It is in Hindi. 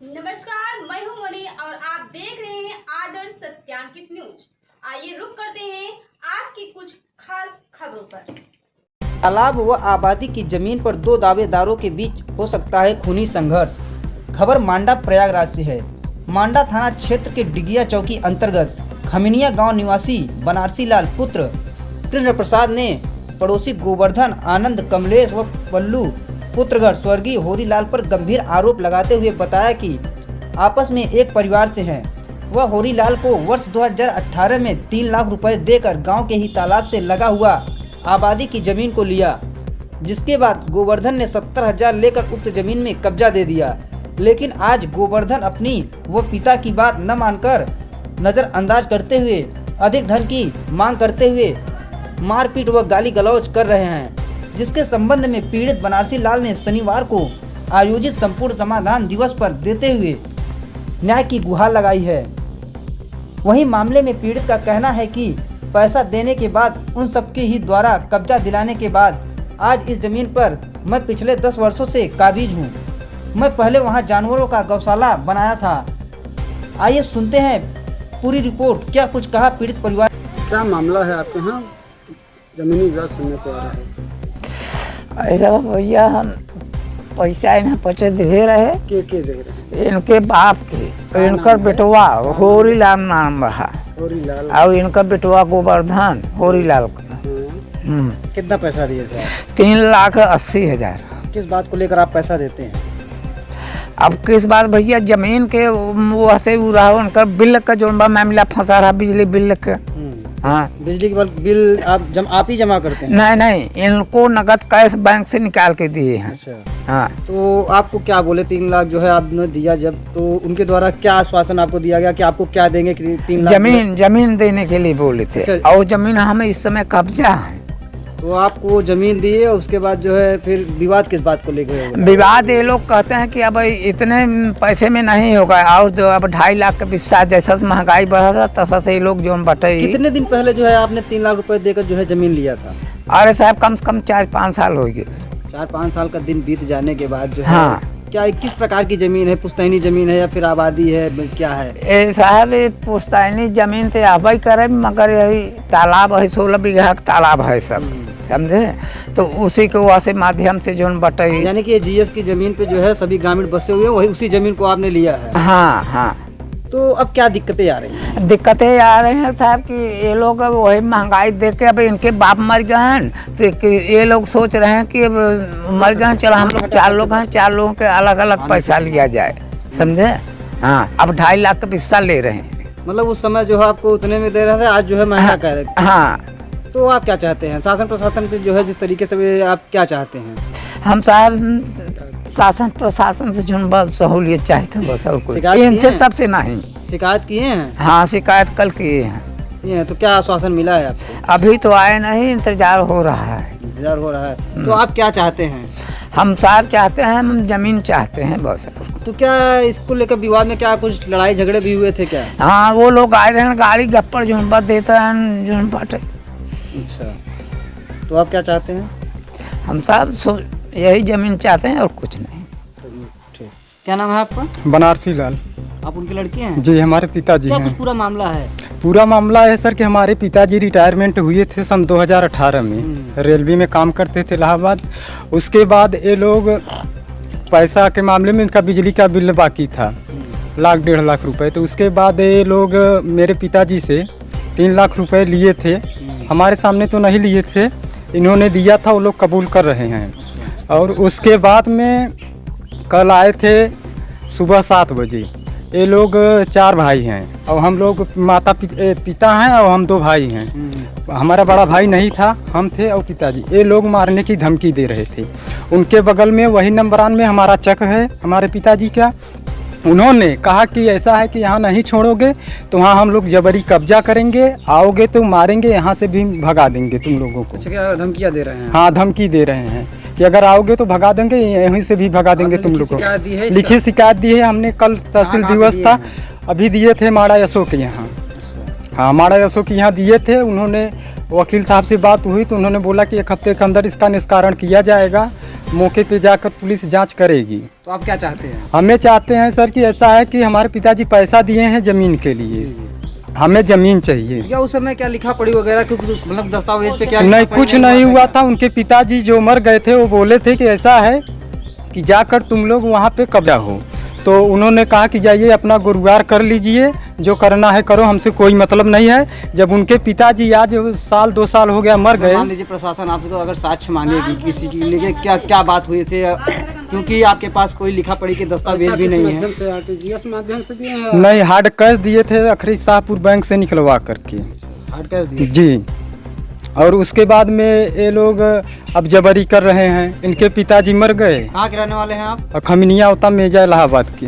नमस्कार, मैं हूं मोनी और आप देख रहे हैं आदर्श सत्यांकित न्यूज। आइए रुक करते हैं आज की कुछ खास खबरों पर। तालाब व आबादी की जमीन पर दो दावेदारों के बीच हो सकता है खूनी संघर्ष। खबर मांडा प्रयागराज से है। मांडा थाना क्षेत्र के डिगिया चौकी अंतर्गत खमिनिया गांव निवासी बनारसी लाल पुत्र कृष्ण प्रसाद ने पड़ोसी गोवर्धन आनंद कमलेश व पल्लू पुत्रगढ़ स्वर्गीय होरीलाल पर गंभीर आरोप लगाते हुए बताया कि आपस में एक परिवार से हैं। वह होरीलाल को वर्ष 2018 में 3 लाख रुपए देकर गांव के ही तालाब से लगा हुआ आबादी की जमीन को लिया, जिसके बाद गोवर्धन ने 70,000 लेकर उक्त जमीन में कब्जा दे दिया। लेकिन आज गोवर्धन अपनी व पिता की बात न मानकर नज़रअंदाज करते हुए अधिक धन की मांग करते हुए मारपीट व गाली गलौज कर रहे हैं, जिसके संबंध में पीड़ित बनारसी लाल ने शनिवार को आयोजित संपूर्ण समाधान दिवस पर देते हुए न्याय की गुहार लगाई है। वहीं मामले में पीड़ित का कहना है कि पैसा देने के बाद उन सबके ही द्वारा कब्जा दिलाने के बाद आज इस जमीन पर मैं पिछले 10 वर्षों से काबिज हूँ। मैं पहले वहाँ जानवरों का गौशाला बनाया था। आइए सुनते हैं पूरी रिपोर्ट। क्या कुछ कहा पीड़ित परिवार। क्या मामला है आपके यहाँ जमीनी विवाद सुनने को आ रहा है? ऐसा भैया हम पैसा इन्हें पचे दे रहे के दे रहे हैं? इनके बाप के, इनकर बेटवा होरीलाल नाम रहा होरीलाल और इनका बेटवा गोवर्धन होरीलाल का। कितना पैसा दिए थे? 3,80,000। किस बात को लेकर आप पैसा देते हैं? अब किस बात भैया, जमीन के वो से रहा उनका बिल का जो मामला फंसा रहा, बिजली बिल का। हाँ, बिजली के बिल आप ही जमा करते हैं? नहीं, इनको नगद कैश बैंक से निकाल के दिए हैं। अच्छा। हाँ, तो आपको क्या बोले 3 लाख जो है आपने दिया जब, तो उनके द्वारा क्या आश्वासन आपको दिया गया कि आपको क्या देंगे कि 3 लाख? जमीन देने के लिए बोले थे। अच्छा। और जमीन हमें इस समय कब्जा है। तो आपको जमीन दिए और उसके बाद जो है फिर विवाद किस बात को लेकर? विवाद ये लोग कहते हैं कि अब इतने पैसे में नहीं होगा, और जो अब 2.5 लाख का विस्तार जैसा महंगाई बढ़ा था तैसा से लोग जो बटे। कितने दिन पहले जो है आपने 3 लाख रुपए देकर जो है जमीन लिया था? अरे साहब, कम से कम 4-5 साल हो गए। 4-5 साल का दिन बीत जाने के बाद जो है हाँ। क्या किस प्रकार की जमीन है? पुश्तैनी जमीन है या फिर आबादी है, क्या है? ए साहब, पुश्तैनी जमीन थे आबाई करे, मगर यही तालाब है, 16 बीघा का तालाब है सब, समझे? तो उसी के वहाँ से माध्यम से जो बटे। यानी कि जीएस की जमीन पे जो है सभी ग्रामीण बसे हुए हैं, वही उसी जमीन को आपने लिया है? हाँ। तो अब क्या दिक्कतें आ रही हैं? दिक्कतें आ रही हैं साहब कि ये लोग अब वही महंगाई देख के, अब इनके बाप मर गए हैं तो ये लोग सोच रहे हैं कि अब मर गए हैं, चलो हम लोग 4 लोग हैं, 4 लोगों के अलग अलग पैसा लिया जाए, समझे? हाँ, अब 2.5 लाख का पैसा ले रहे हैं। मतलब उस समय जो है आपको उतने में दे रहे थे, आज जो है महंगा कह रहे हैं। हाँ। तो आप क्या चाहते हैं? शासन प्रशासन के जो है जिस तरीके से आप क्या चाहते हैं? हम साहब शासन प्रशासन से जो बस सहूलियत चाहते हैं, बस और कुछ इनसे सबसे नहीं। शिकायत किए हैं? हाँ, शिकायत कल किए हैं। ये तो क्या आश्वासन मिला है आपको? अभी तो आए नहीं, इंतजार हो रहा है। इंतजार हो रहा है। तो आप क्या चाहते हैं? हम साहब चाहते हैं, हम जमीन चाहते हैं बस। तो क्या इसको लेकर विवाद में क्या कुछ लड़ाई झगड़े भी हुए थे क्या? हाँ, वो लोग आए रहे हैं, गाड़ी गप्पर झुंबा देते हैं, झुंबाटे। अच्छा, तो आप क्या चाहते हैं? हम साहब यही जमीन चाहते हैं और कुछ नहीं। ठीक। क्या नाम है आपका? बनारसी लाल। आप उनके लड़के हैं? जी, हमारे पिताजी क्या हैं। कुछ पूरा मामला है? पूरा मामला है सर कि हमारे पिताजी रिटायरमेंट हुए थे सन 2018 में, रेलवे में काम करते थे इलाहाबाद। उसके बाद ये लोग पैसा के मामले में इनका बिजली का बिल बाकी था 1-1.5 लाख रुपए। तो उसके बाद ये लोग मेरे पिताजी से 3 लाख रुपए लिए थे। हमारे सामने तो नहीं लिए थे, इन्होंने दिया था, वो लोग कबूल कर रहे हैं। और उसके बाद में कल आए थे सुबह 7 बजे। ये लोग 4 भाई हैं और हम लोग पिता हैं और हम 2 भाई हैं। हमारा बड़ा भाई नहीं था, हम थे और पिताजी। ये लोग मारने की धमकी दे रहे थे। उनके बगल में वही नंबरान में हमारा चक है हमारे पिताजी का। उन्होंने कहा कि ऐसा है कि यहाँ नहीं छोड़ोगे तो वहाँ हम लोग जबरी कब्जा करेंगे, आओगे तो मारेंगे, यहाँ से भी भगा देंगे तुम लोगों को। अच्छा, क्या धमकियाँ दे रहे हैं? हाँ, धमकी दे रहे हैं कि अगर आओगे तो भगा देंगे, यहीं से भी भगा देंगे तुम लोग को। लिखित शिकायत दी है हमने, कल तहसील दिवस था, अभी दिए थे माड़ा अशोक के यहाँ। हाँ, माड़ा अशोक के यहाँ दिए थे। उन्होंने वकील साहब से बात हुई तो उन्होंने बोला कि 1 हफ्ते के अंदर इसका निस्तारण किया जाएगा मौके पे जाकर पुलिस जांच करेगी। तो आप क्या चाहते हैं? हमें चाहते हैं सर कि ऐसा है कि हमारे पिताजी पैसा दिए हैं ज़मीन के लिए, हमें ज़मीन चाहिए। या उस समय क्या लिखा पड़ी वगैरह, क्योंकि मतलब दस्तावेज पे क्या नहीं, लिखा पड़ी कुछ नहीं हुआ था। उनके पिताजी जो मर गए थे वो बोले थे कि ऐसा है कि जाकर तुम लोग वहाँ पे कब्जा हो, तो उन्होंने कहा कि जाइए अपना गुरुवार कर लीजिए, जो करना है करो, हमसे कोई मतलब नहीं है। जब उनके पिताजी आज साल 2 साल हो गया मर गए। मान लीजिए प्रशासन आपसे तो अगर साक्ष्य मांगेगी किसी की लिए क्या क्या बात हुई थी, क्योंकि आपके पास कोई लिखा पड़ी के दस्तावेज भी नहीं है। नहीं, हार्ड कैश दिए थे अखरी शाहपुर बैंक से निकलवा करके। हार्ड कैश दिए? जी। और उसके बाद में ये लोग अब जबरी कर रहे हैं। इनके पिताजी मर गए। कहाँ के रहने वाले हैं आप? खमिनिया होता मेजा इलाहाबाद की।